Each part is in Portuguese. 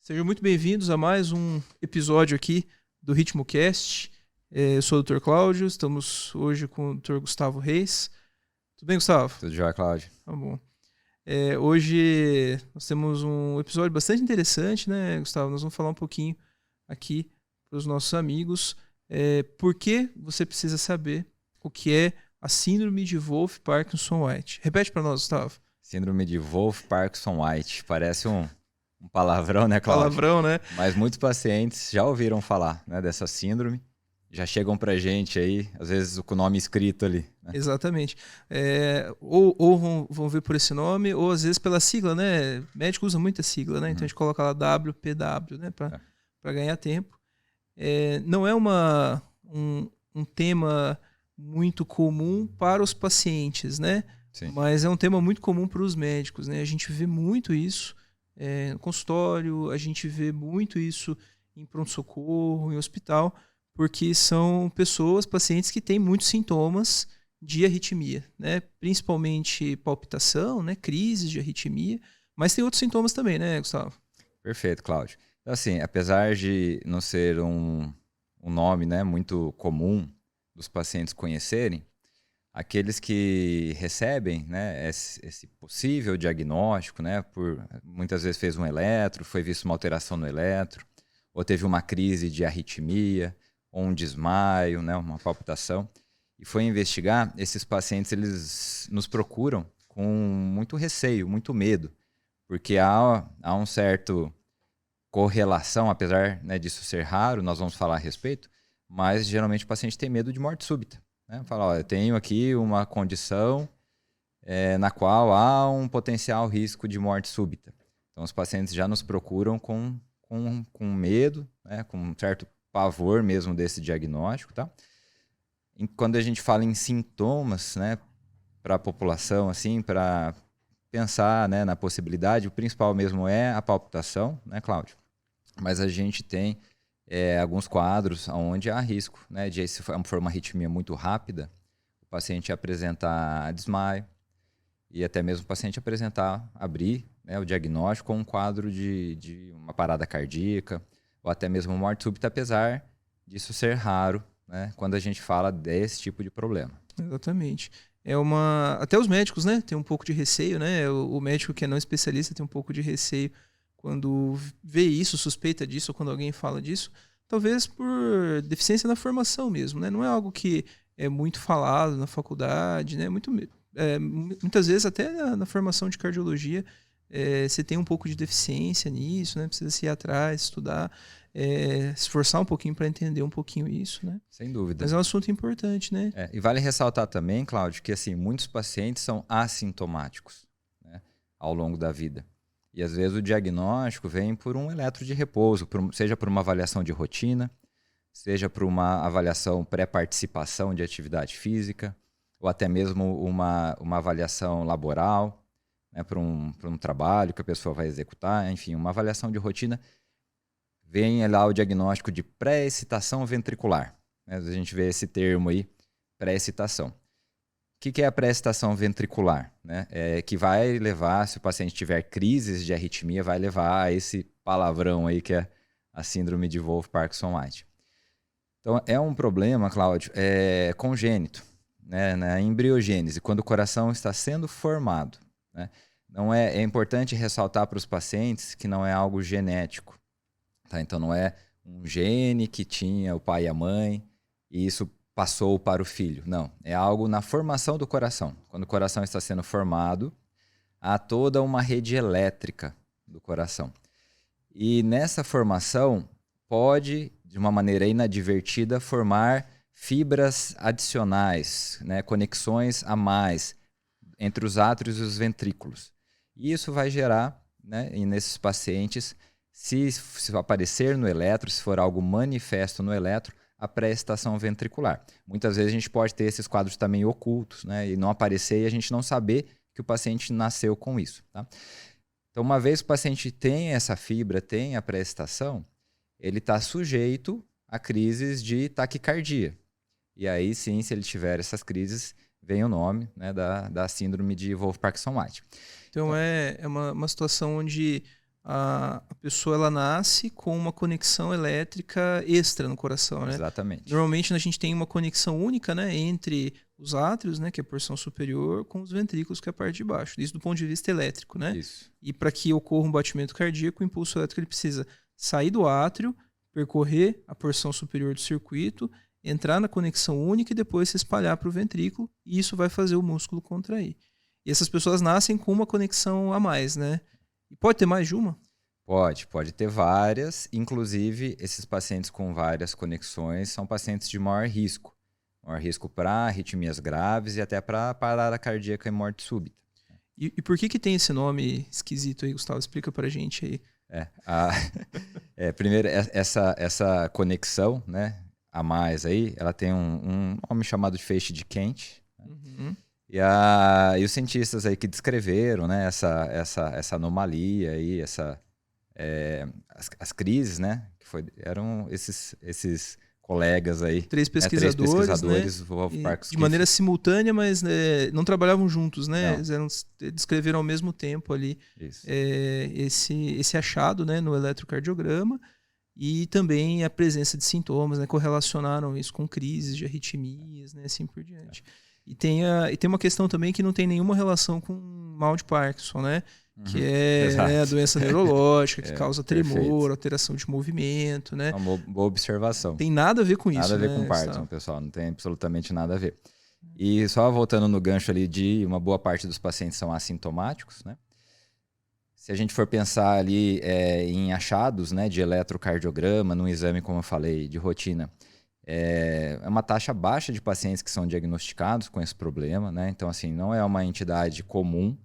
Sejam muito bem-vindos a mais um episódio aqui do RitmoCast. Eu sou o Dr. Cláudio, estamos hoje com o Dr. Gustavo Reis. Tudo bem, Gustavo? Tudo jóia, Cláudio. Tá bom. Hoje nós temos um episódio bastante interessante, né, Gustavo? Nós vamos falar um pouquinho aqui para os nossos amigos por que você precisa saber o que é a Síndrome de Wolff-Parkinson-White. Repete para nós, Gustavo. Síndrome de Wolff-Parkinson-White. Parece um palavrão, né, Cláudio? Palavrão, né? Mas muitos pacientes já ouviram falar, né, dessa síndrome. Já chegam pra gente aí, às vezes com o nome escrito ali. Né? Exatamente. Ou vão ver por esse nome, ou às vezes pela sigla, né? Médico usa muita sigla, né? Então a gente coloca lá WPW, né? Para ganhar tempo. Não é um tema muito comum para os pacientes, né? Sim. Mas é um tema muito comum para os médicos, né? A gente vê muito isso no consultório, a gente vê muito isso em pronto-socorro, em hospital, porque são pacientes que têm muitos sintomas de arritmia, né? Principalmente palpitação, né? Crises de arritmia, mas tem outros sintomas também, né, Gustavo? Perfeito, Cláudio. Então, assim, apesar de não ser um nome, né, muito comum dos pacientes conhecerem, aqueles que recebem, né, esse possível diagnóstico, né, muitas vezes fez um eletro, foi visto uma alteração no eletro, ou teve uma crise de arritmia, ou um desmaio, né, uma palpitação, e foi investigar, esses pacientes eles nos procuram com muito receio, muito medo, porque há um certo correlação, apesar, né, disso ser raro, nós vamos falar a respeito, mas geralmente o paciente tem medo de morte súbita. Né? Fala, ó, eu tenho aqui uma condição na qual há um potencial risco de morte súbita. Então os pacientes já nos procuram com medo, né, com um certo pavor mesmo desse diagnóstico, tá? E quando a gente fala em sintomas, né, para a população, assim, para pensar, né, na possibilidade, o principal mesmo é a palpitação, né, Cláudio? Mas a gente tem alguns quadros onde há risco, né, de se for uma arritmia muito rápida, o paciente apresentar desmaio e até mesmo o paciente abrir, né, o diagnóstico com um quadro de uma parada cardíaca, ou até mesmo morte súbita, apesar disso ser raro, né, quando a gente fala desse tipo de problema. Exatamente. Até os médicos, né, tem um pouco de receio, né? O médico que é não especialista tem um pouco de receio quando vê isso, suspeita disso, ou quando alguém fala disso, talvez por deficiência na formação mesmo, né? Não é algo que é muito falado na faculdade, né? Muitas vezes até na formação de cardiologia você tem um pouco de deficiência nisso, né? Precisa se ir atrás, estudar, se esforçar um pouquinho para entender um pouquinho isso, né? Sem dúvida. Mas é um assunto importante, né? E vale ressaltar também, Cláudio, que assim, muitos pacientes são assintomáticos, né, ao longo da vida. E às vezes o diagnóstico vem por um eletro de repouso, seja por uma avaliação de rotina, seja por uma avaliação pré-participação de atividade física, ou até mesmo uma avaliação laboral, né, para um trabalho que a pessoa vai executar, enfim, uma avaliação de rotina. Vem lá o diagnóstico de pré-excitação ventricular. Né? A gente vê esse termo aí, pré-excitação. O que é a pré-excitação ventricular? Né? Que vai levar, se o paciente tiver crises de arritmia, vai levar a esse palavrão aí que é a síndrome de Wolff-Parkinson-White. Então, é um problema, Cláudio, congênito, né? Na embriogênese, quando o coração está sendo formado. Né? Não é importante ressaltar para os pacientes que não é algo genético. Tá? Então, não é um gene que tinha o pai e a mãe e isso passou para o filho. Não, é algo na formação do coração. Quando o coração está sendo formado, há toda uma rede elétrica do coração. E nessa formação, pode, de uma maneira inadvertida, formar fibras adicionais, né, conexões a mais entre os átrios e os ventrículos. E isso vai gerar, né, nesses pacientes, se aparecer no eletro, se for algo manifesto no eletro, a pré-excitação ventricular. Muitas vezes a gente pode ter esses quadros também ocultos, né, e não aparecer e a gente não saber que o paciente nasceu com isso. Tá? Então, uma vez que o paciente tem essa fibra, tem a pré-excitação, ele está sujeito a crises de taquicardia. E aí sim, se ele tiver essas crises, vem o nome, né, da síndrome de Wolff-Parkinson-White. Então é uma situação onde a pessoa ela nasce com uma conexão elétrica extra no coração, né? Exatamente. Normalmente a gente tem uma conexão única, né, entre os átrios, né, que é a porção superior, com os ventrículos, que é a parte de baixo. Isso do ponto de vista elétrico, né? Isso. E para que ocorra um batimento cardíaco, o impulso elétrico ele precisa sair do átrio, percorrer a porção superior do circuito, entrar na conexão única e depois se espalhar para o ventrículo, e isso vai fazer o músculo contrair. E essas pessoas nascem com uma conexão a mais, né? E pode ter mais de uma? Pode ter várias. Inclusive, esses pacientes com várias conexões são pacientes de maior risco. Maior risco para arritmias graves e até para parada cardíaca e morte súbita. E por que tem esse nome esquisito aí, Gustavo? Explica pra gente aí. Primeiro, essa conexão, né, a mais aí, ela tem um nome chamado de feixe de Kent. Uhum. E os cientistas aí que descreveram, né, essa anomalia aí, as crises, né, eram esses colegas aí. Três pesquisadores, né, de maneira simultânea, mas não trabalhavam juntos, né? Eles descreveram ao mesmo tempo ali esse achado, né, no eletrocardiograma, e também a presença de sintomas, né? Correlacionaram isso com crises de arritmias, né, assim por diante. E tem uma questão também que não tem nenhuma relação com mal de Parkinson, né? Que é, né, a doença neurológica, que causa tremor, perfeito, alteração de movimento, né? Uma boa observação. Tem nada a ver com isso, nada a ver, né, com Parkinson, pessoal. Não tem absolutamente nada a ver. E só voltando no gancho ali de uma boa parte dos pacientes são assintomáticos, né? Se a gente for pensar ali em achados, né, de eletrocardiograma, num exame, como eu falei, de rotina, é uma taxa baixa de pacientes que são diagnosticados com esse problema, né? Então, assim, não é uma entidade comum.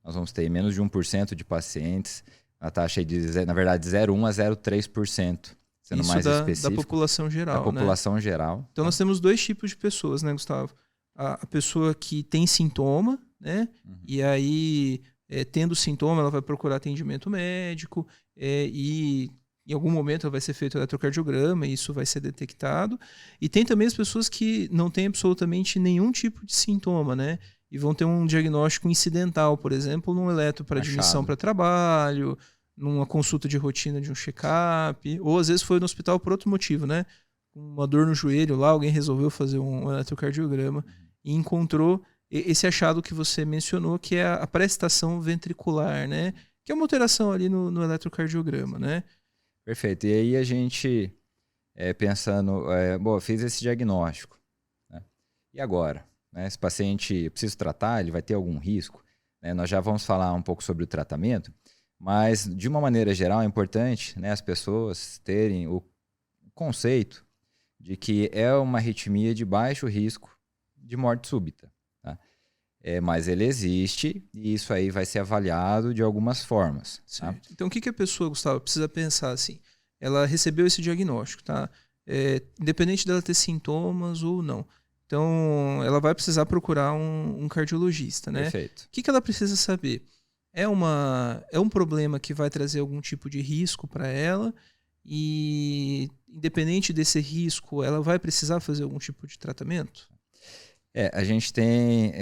Nós vamos ter menos de 1% de pacientes, a taxa aí na verdade, 0,1% a 0,3%, sendo isso mais específico. Da população geral, da população, né, geral. Então, nós temos dois tipos de pessoas, né, Gustavo? A pessoa que tem sintoma, né? Uhum. E aí, tendo sintoma, ela vai procurar atendimento médico e em algum momento vai ser feito o eletrocardiograma e isso vai ser detectado. E tem também as pessoas que não têm absolutamente nenhum tipo de sintoma, né? E vão ter um diagnóstico incidental, por exemplo, num eletro para admissão para trabalho, numa consulta de rotina de um check-up, ou às vezes foi no hospital por outro motivo, né? Uma dor no joelho lá, alguém resolveu fazer um eletrocardiograma e encontrou esse achado que você mencionou, que é a prestação ventricular, né? Que é uma alteração ali no eletrocardiograma, né? Perfeito. E aí a gente, pensando, fiz esse diagnóstico, né? E agora? Né? Esse paciente, eu preciso tratar, ele vai ter algum risco? Né? Nós já vamos falar um pouco sobre o tratamento, mas de uma maneira geral é importante, né, as pessoas terem o conceito de que é uma arritmia de baixo risco de morte súbita. Tá? Mas ele existe e isso aí vai ser avaliado de algumas formas. Tá? Então, o que a pessoa, Gustavo, precisa pensar assim? Ela recebeu esse diagnóstico, tá? Independente dela ter sintomas ou não. Então, ela vai precisar procurar um cardiologista, né? Perfeito. O que ela precisa saber? É um problema que vai trazer algum tipo de risco para ela e, independente desse risco, ela vai precisar fazer algum tipo de tratamento? A gente tem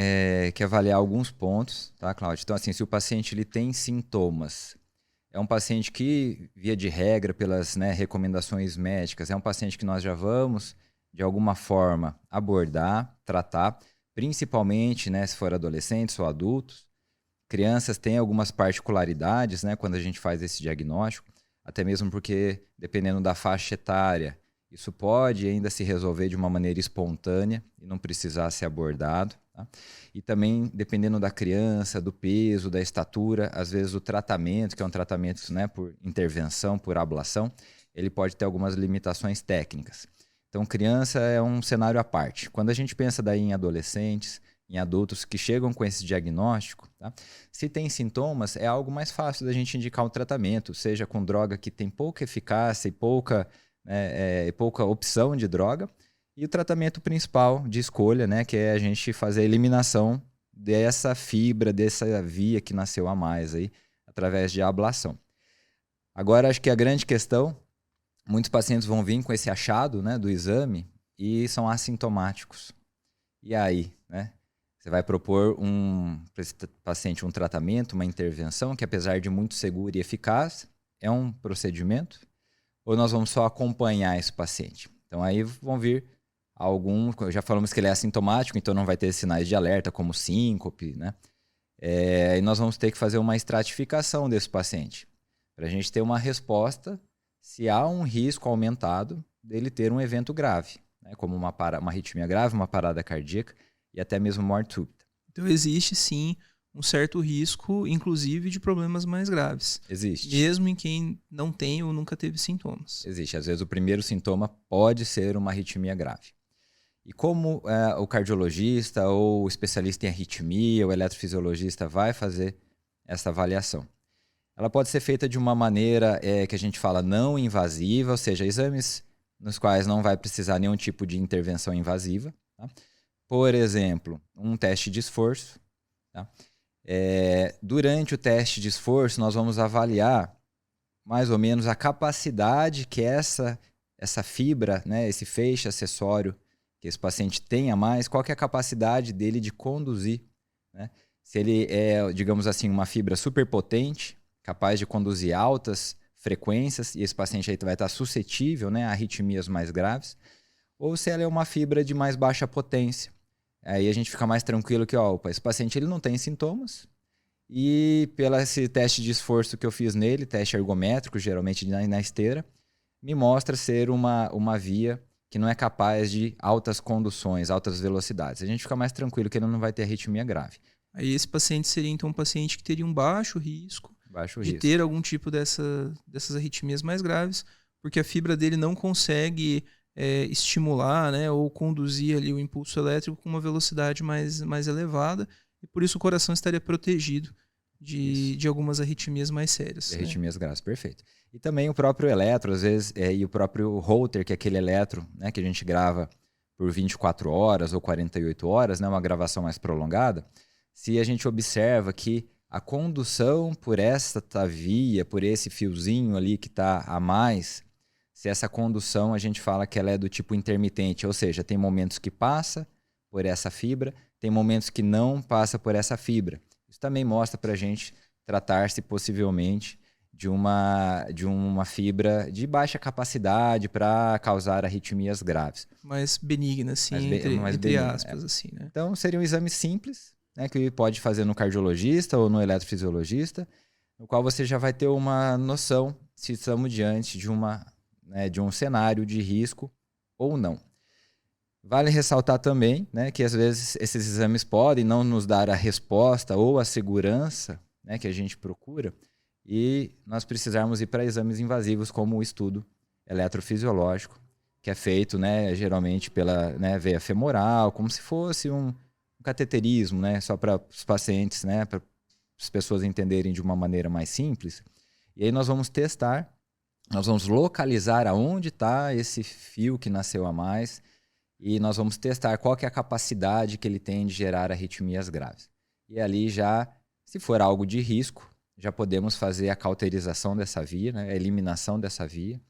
que avaliar alguns pontos, tá, Cláudio? Então, assim, se o paciente ele tem sintomas, é um paciente que, via de regra, pelas, né, recomendações médicas, é um paciente que nós já vamos, de alguma forma, abordar, tratar, principalmente, né, se for adolescentes ou adultos. Crianças têm algumas particularidades, né, quando a gente faz esse diagnóstico, até mesmo porque, dependendo da faixa etária, isso pode ainda se resolver de uma maneira espontânea e não precisar ser abordado. Tá? E também, dependendo da criança, do peso, da estatura, às vezes o tratamento, que é um tratamento, né, por intervenção, por ablação, ele pode ter algumas limitações técnicas. Então, criança é um cenário à parte. Quando a gente pensa daí em adolescentes, em adultos que chegam com esse diagnóstico, tá? Se tem sintomas, é algo mais fácil da gente indicar um tratamento, seja com droga que tem pouca eficácia e pouca opção de droga, e o tratamento principal de escolha, né, que é a gente fazer a eliminação dessa fibra, dessa via que nasceu a mais aí, através de ablação. Agora, acho que a grande questão, muitos pacientes vão vir com esse achado, né, do exame e são assintomáticos. E aí, né? Você vai propor para esse paciente um tratamento, uma intervenção que, apesar de muito segura e eficaz, é um procedimento ou nós vamos só acompanhar esse paciente? Então aí vão vir já falamos que ele é assintomático, então não vai ter sinais de alerta como síncope, né? E nós vamos ter que fazer uma estratificação desse paciente para a gente ter uma resposta se há um risco aumentado dele ter um evento grave, né? Como uma arritmia grave, uma parada cardíaca e até mesmo morte súbita. Então existe sim um certo risco, inclusive de problemas mais graves. Existe. Mesmo em quem não tem ou nunca teve sintomas. Existe. Às vezes o primeiro sintoma pode ser uma arritmia grave. E como o cardiologista ou o especialista em arritmia, o eletrofisiologista vai fazer essa avaliação? Ela pode ser feita de uma maneira que a gente fala não invasiva, ou seja, exames nos quais não vai precisar nenhum tipo de intervenção invasiva. Tá? Por exemplo, um teste de esforço. Tá? Durante o teste de esforço, nós vamos avaliar mais ou menos a capacidade que essa fibra, né, esse feixe acessório que esse paciente tenha mais, qual que é a capacidade dele de conduzir, né? Se ele é, digamos assim, uma fibra superpotente, capaz de conduzir altas frequências, e esse paciente aí vai estar suscetível, né, a arritmias mais graves, ou se ela é uma fibra de mais baixa potência. Aí a gente fica mais tranquilo que, esse paciente ele não tem sintomas, e pelo esse teste de esforço que eu fiz nele, teste ergométrico, geralmente na esteira, me mostra ser uma via que não é capaz de altas conduções, altas velocidades. A gente fica mais tranquilo que ele não vai ter arritmia grave. Aí esse paciente seria então um paciente que teria um baixo risco de ter algum tipo dessas arritmias mais graves, porque a fibra dele não consegue estimular, né, ou conduzir ali o impulso elétrico com uma velocidade mais elevada, e por isso o coração estaria protegido de algumas arritmias mais sérias. De arritmias graves, perfeito. E também o próprio eletro, às vezes, e o próprio Holter, que é aquele eletro, né, que a gente grava por 24 horas ou 48 horas, né, uma gravação mais prolongada, se a gente observa que a condução por essa via, por esse fiozinho ali que está a mais, se essa condução a gente fala que ela é do tipo intermitente, ou seja, tem momentos que passa por essa fibra, tem momentos que não passa por essa fibra. Isso também mostra para a gente tratar-se possivelmente de uma fibra de baixa capacidade para causar arritmias graves. Mais benigna, assim, entre aspas. Assim, né? Então, seria um exame simples, né, que pode fazer no cardiologista ou no eletrofisiologista, no qual você já vai ter uma noção se estamos diante de um cenário de risco ou não. Vale ressaltar também, né, que às vezes esses exames podem não nos dar a resposta ou a segurança, né, que a gente procura, e nós precisarmos ir para exames invasivos como o estudo eletrofisiológico, que é feito, né, geralmente pela, né, veia femoral, como se fosse um cateterismo, né, só para os pacientes, né, para as pessoas entenderem de uma maneira mais simples. E aí nós vamos testar, nós vamos localizar aonde está esse fio que nasceu a mais e nós vamos testar qual que é a capacidade que ele tem de gerar arritmias graves. E ali já, se for algo de risco, já podemos fazer a cauterização dessa via, né, a eliminação dessa via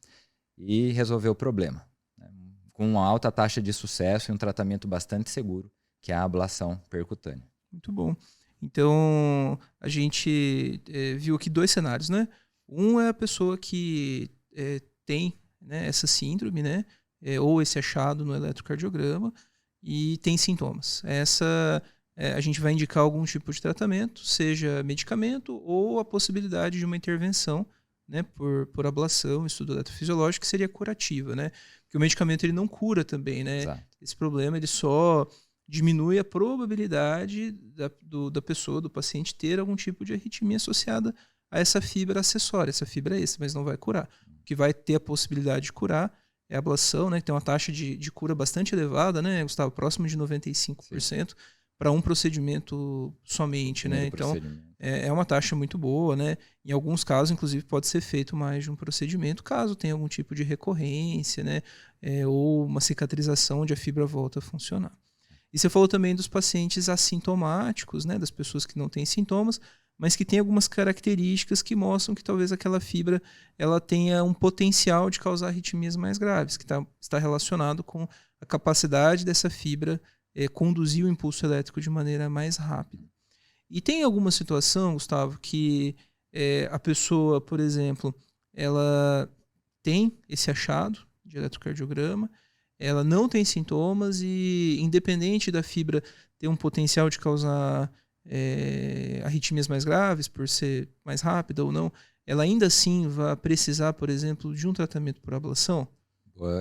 e resolver o problema, né, com uma alta taxa de sucesso e um tratamento bastante seguro, que é a ablação percutânea. Muito bom. Então, a gente viu aqui dois cenários, né? Um é a pessoa que tem, né, essa síndrome, né, ou esse achado no eletrocardiograma e tem sintomas. A gente vai indicar algum tipo de tratamento, seja medicamento ou a possibilidade de uma intervenção, né, por ablação, estudo eletrofisiológico, que seria curativa, né? Porque o medicamento ele não cura também, né? Exato. Esse problema ele só diminui a probabilidade da pessoa, do paciente, ter algum tipo de arritmia associada a essa fibra acessória, essa fibra extra, mas não vai curar. O que vai ter a possibilidade de curar é a ablação, né? Que tem uma taxa de cura bastante elevada, né, Gustavo? Próximo de 95%. Para um procedimento somente, né? Então, é uma taxa muito boa, né? Em alguns casos, inclusive, pode ser feito mais de um procedimento, caso tenha algum tipo de recorrência, né? Ou uma cicatrização onde a fibra volta a funcionar. E você falou também dos pacientes assintomáticos, né? Das pessoas que não têm sintomas, mas que têm algumas características que mostram que talvez aquela fibra ela tenha um potencial de causar arritmias mais graves, que está relacionado com a capacidade dessa fibra conduzir o impulso elétrico de maneira mais rápida. E tem alguma situação, Gustavo, que a pessoa, por exemplo, ela tem esse achado de eletrocardiograma, ela não tem sintomas e, independente da fibra ter um potencial de causar arritmias mais graves, por ser mais rápida ou não, ela ainda assim vai precisar, por exemplo, de um tratamento por ablação?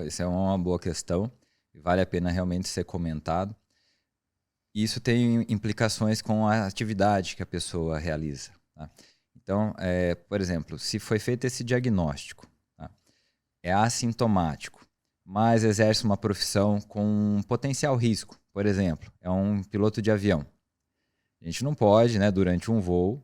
Isso é uma boa questão e vale a pena realmente ser comentado. Isso tem implicações com a atividade que a pessoa realiza. Tá? Então, por exemplo, se foi feito esse diagnóstico, tá? É assintomático, mas exerce uma profissão com potencial risco, por exemplo, é um piloto de avião. A gente não pode, né, durante um voo,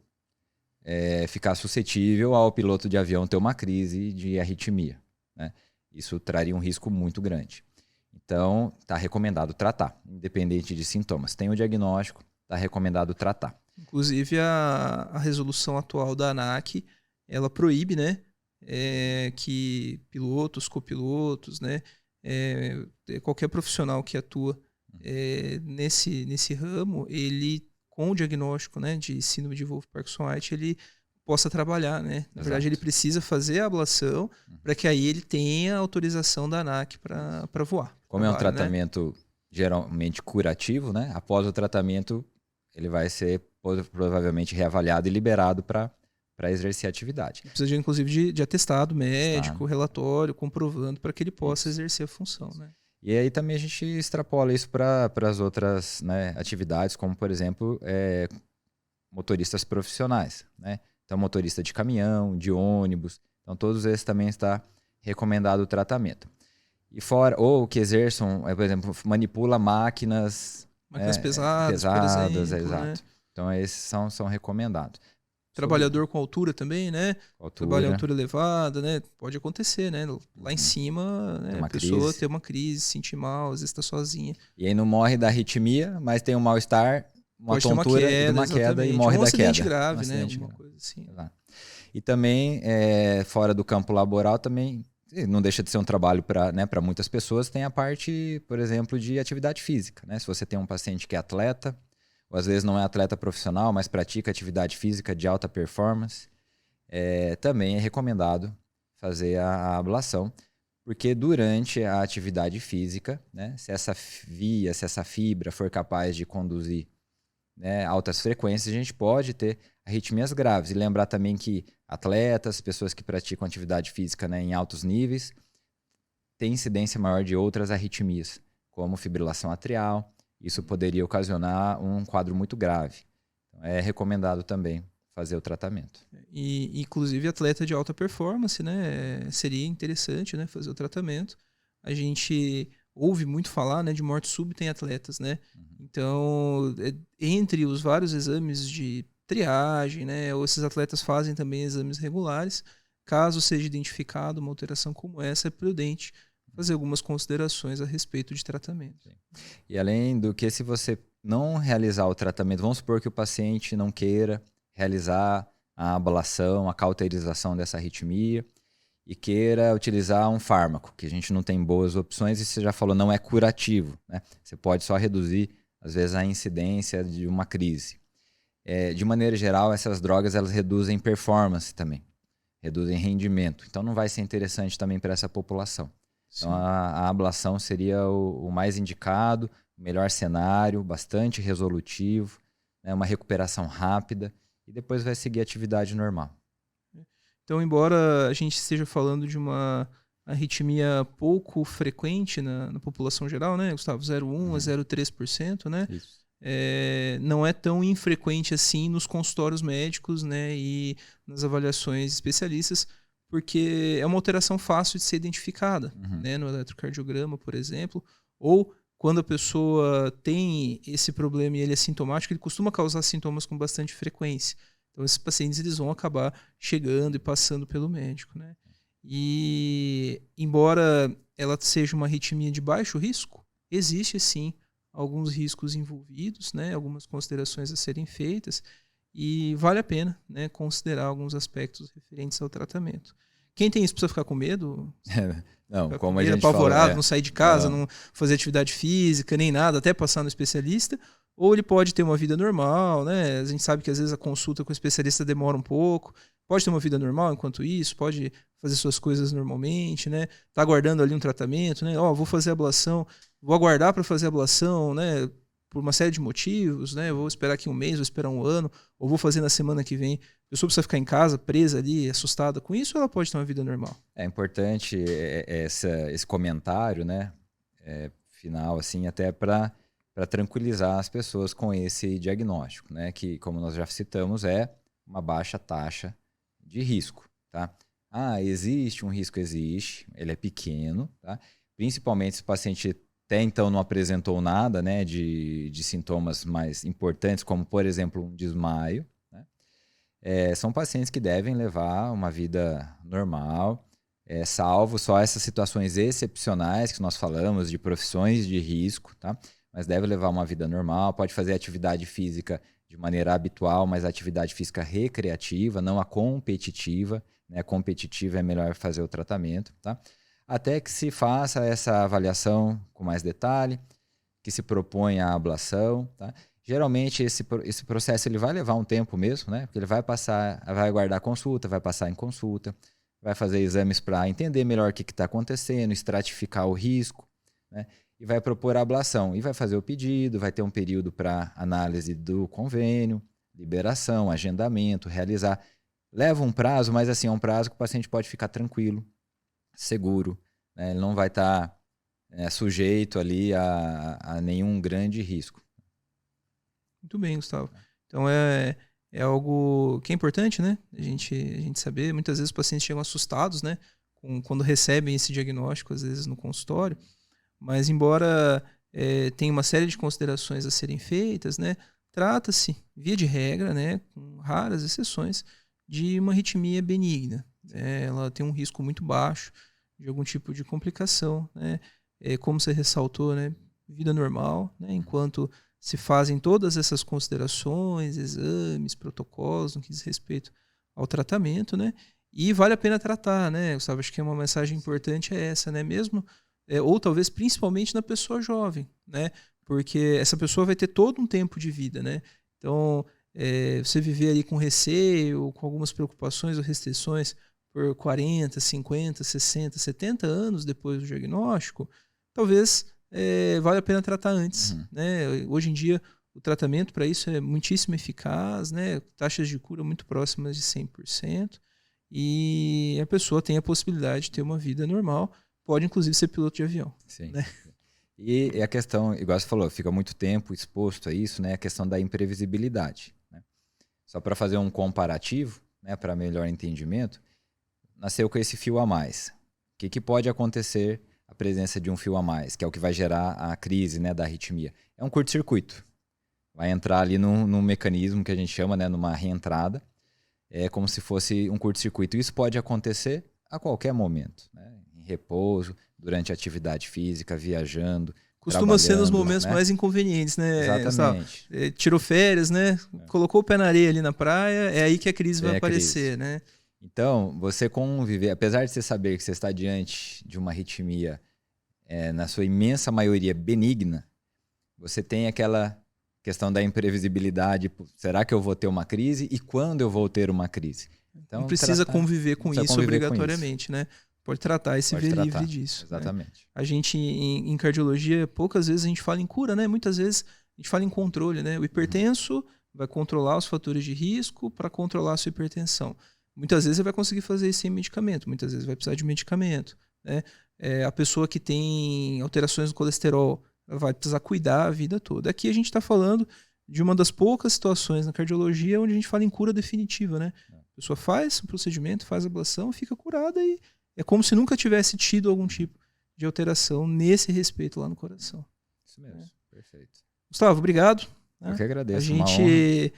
ficar suscetível ao piloto de avião ter uma crise de arritmia, né? Isso traria um risco muito grande. Então, está recomendado tratar, independente de sintomas. Tem o diagnóstico, está recomendado tratar. Inclusive, a resolução atual da ANAC, ela proíbe, né, que pilotos, copilotos, né, qualquer profissional que atua nesse ramo, ele, com o diagnóstico, né, de síndrome de Wolff-Parkinson-White, ele possa trabalhar, né? Na verdade, ele precisa fazer a ablação para que aí ele tenha autorização da ANAC para voar. Como é um tratamento geralmente curativo, né? Após o tratamento, ele vai ser provavelmente reavaliado e liberado para exercer a atividade. Precisa, inclusive, de atestado médico, relatório, comprovando para que ele possa exercer a função, né? E aí também a gente extrapola isso para as outras, né, atividades, como, por exemplo, motoristas profissionais, né? Então, motorista de caminhão, de ônibus. Então, todos esses também está recomendado o tratamento. E fora, ou que exerçam, por exemplo, manipula máquinas pesadas, por exemplo, exato. Né? Então, esses são recomendados. Trabalhador com altura também, né? Trabalho em altura elevada, né? Pode acontecer, né? Lá em cima, né? A pessoa ter uma crise, sentir mal, às vezes está sozinha. E aí não morre da arritmia, mas tem um mal-estar, uma tontura, uma queda e morre da queda. Um acidente grave, né? Alguma coisa assim. Exato. E também, fora do campo laboral, também não deixa de ser um trabalho para muitas pessoas, tem a parte, por exemplo, de atividade física, né? Se você tem um paciente que é atleta, ou às vezes não é atleta profissional, mas pratica atividade física de alta performance, também é recomendado fazer a ablação, porque durante a atividade física, né, se essa fibra for capaz de conduzir, né, altas frequências, a gente pode ter arritmias graves. E lembrar também que atletas, pessoas que praticam atividade física, né, em altos níveis, têm incidência maior de outras arritmias, como fibrilação atrial. Isso poderia ocasionar um quadro muito grave. Então, é recomendado também fazer o tratamento. E, inclusive, atleta de alta performance, né, seria interessante, né, fazer o tratamento. A gente ouve muito falar, né, de morte súbita em atletas, né? Então, entre os vários exames de triagem, né, ou esses atletas fazem também exames regulares, caso seja identificado uma alteração como essa, é prudente fazer algumas considerações a respeito de tratamento. Sim. E além do que, se você não realizar o tratamento, vamos supor que o paciente não queira realizar a ablação, a cauterização dessa arritmia, e queira utilizar um fármaco, que a gente não tem boas opções, e você já falou, não é curativo, né? Você pode só reduzir, às vezes, a incidência de uma crise. De maneira geral, essas drogas elas reduzem performance também, reduzem rendimento. Então, não vai ser interessante também para essa população. Sim. Então, a ablação seria o mais indicado, o melhor cenário, bastante resolutivo, né? Uma recuperação rápida, e depois vai seguir a atividade normal. Então, embora a gente esteja falando de uma arritmia pouco frequente na população geral, né, Gustavo? 0,1% a 0,3%, né? Isso. Não é tão infrequente assim nos consultórios médicos, né, e nas avaliações especialistas, porque é uma alteração fácil de ser identificada, né, no eletrocardiograma, por exemplo, ou quando a pessoa tem esse problema e ele é sintomático, ele costuma causar sintomas com bastante frequência. Então, esses pacientes eles vão acabar chegando e passando pelo médico, né? E, embora ela seja uma arritmia de baixo risco, existe, sim, alguns riscos envolvidos, né? Algumas considerações a serem feitas, e vale a pena, né, considerar alguns aspectos referentes ao tratamento. Quem tem isso precisa ficar com medo? Não, ficar como com a medo, gente apavorado, falou, não sair de casa, não fazer atividade física, nem nada, até passar no especialista? ou ele pode ter uma vida normal, né? A gente sabe que às vezes a consulta com o especialista demora um pouco, pode ter uma vida normal enquanto isso, pode fazer suas coisas normalmente, né? Tá aguardando ali um tratamento, né? Vou fazer a ablação, vou aguardar para fazer a ablação, né? Por uma série de motivos, né? Vou esperar aqui um mês, vou esperar um ano, ou vou fazer na semana que vem. A pessoa precisa ficar em casa, presa ali, assustada com isso, ou ela pode ter uma vida normal? É importante esse comentário, né? Final, assim, até para tranquilizar as pessoas com esse diagnóstico, né? Que, como nós já citamos, é uma baixa taxa de risco, tá? Existe um risco? Existe, ele é pequeno, tá? Principalmente se o paciente até então não apresentou nada, né, de sintomas mais importantes, como, por exemplo, um desmaio, né? São pacientes que devem levar uma vida normal, salvo só essas situações excepcionais que nós falamos, de profissões de risco, tá? Mas deve levar uma vida normal, pode fazer atividade física de maneira habitual, mas atividade física recreativa, não a competitiva, né? A competitiva é melhor fazer o tratamento, tá? Até que se faça essa avaliação com mais detalhe, que se propõe a ablação, tá? Geralmente esse processo ele vai levar um tempo mesmo, né? Porque ele vai aguardar consulta, vai passar em consulta, vai fazer exames para entender melhor o que está acontecendo, estratificar o risco, né? E vai propor a ablação. E vai fazer o pedido, vai ter um período para análise do convênio, liberação, agendamento, realizar. Leva um prazo, mas assim, é um prazo que o paciente pode ficar tranquilo, seguro, né? Ele não vai estar sujeito ali a nenhum grande risco. Muito bem, Gustavo. Então é algo que é importante, né? A gente saber. Muitas vezes os pacientes chegam assustados, né? Quando recebem esse diagnóstico, às vezes no consultório. Mas embora tenha uma série de considerações a serem feitas, né? Trata-se, via de regra, né? Com raras exceções, de uma arritmia benigna. Ela tem um risco muito baixo de algum tipo de complicação, né? Como você ressaltou, né? Vida normal, né? Enquanto se fazem todas essas considerações, exames, protocolos, no que diz respeito ao tratamento, né? E vale a pena tratar, né, Gustavo? Acho que uma mensagem importante é essa, né? Mesmo, ou talvez principalmente na pessoa jovem, né? Porque essa pessoa vai ter todo um tempo de vida, né? Então, você viver ali com receio, com algumas preocupações ou restrições por 40, 50, 60, 70 anos depois do diagnóstico, talvez vale a pena tratar antes, né? Hoje em dia, o tratamento para isso é muitíssimo eficaz, né? Taxas de cura muito próximas de 100%, e a pessoa tem a possibilidade de ter uma vida normal, pode inclusive ser piloto de avião. Sim. Né? E a questão, igual você falou, fica muito tempo exposto a isso, né? A questão da imprevisibilidade, né? Só para fazer um comparativo, né? Para melhor entendimento, nasceu com esse fio a mais. O que pode acontecer a presença de um fio a mais, que é o que vai gerar a crise, né, da arritmia? É um curto-circuito. Vai entrar ali num mecanismo que a gente chama, né, numa reentrada. É como se fosse um curto-circuito. Isso pode acontecer a qualquer momento, né? Em repouso, durante atividade física, viajando. Costuma ser nos momentos, né, mais inconvenientes, né? Exatamente. Tirou férias, né? Colocou o pé na areia ali na praia, é aí que a crise vai aparecer, né? Então, você conviver, apesar de você saber que você está diante de uma arritmia, na sua imensa maioria benigna, você tem aquela questão da imprevisibilidade. Será que eu vou ter uma crise? E quando eu vou ter uma crise? Então, não precisa conviver com isso obrigatoriamente, né? Pode tratar e se ver livre disso. Exatamente. Né? A gente, em cardiologia, poucas vezes a gente fala em cura, né? Muitas vezes a gente fala em controle, né? O hipertenso vai controlar os fatores de risco para controlar a sua hipertensão. Muitas vezes você vai conseguir fazer isso sem medicamento, muitas vezes vai precisar de medicamento, né? A pessoa que tem alterações no colesterol vai precisar cuidar a vida toda. Aqui a gente está falando de uma das poucas situações na cardiologia onde a gente fala em cura definitiva, né? A pessoa faz o procedimento, faz a ablação, fica curada e é como se nunca tivesse tido algum tipo de alteração nesse respeito lá no coração. Isso mesmo, perfeito. Gustavo, obrigado. Eu que agradeço, a gente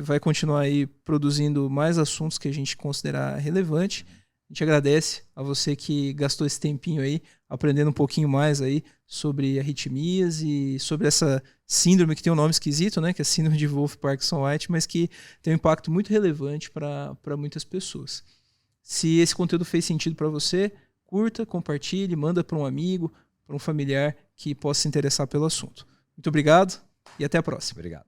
vai continuar aí produzindo mais assuntos que a gente considerar relevante. A gente agradece a você que gastou esse tempinho aí, aprendendo um pouquinho mais aí sobre arritmias e sobre essa síndrome que tem um nome esquisito, né? Que é a síndrome de Wolff-Parkinson-White, mas que tem um impacto muito relevante para muitas pessoas. Se esse conteúdo fez sentido para você, curta, compartilhe, manda para um amigo, para um familiar que possa se interessar pelo assunto. Muito obrigado e até a próxima. Obrigado.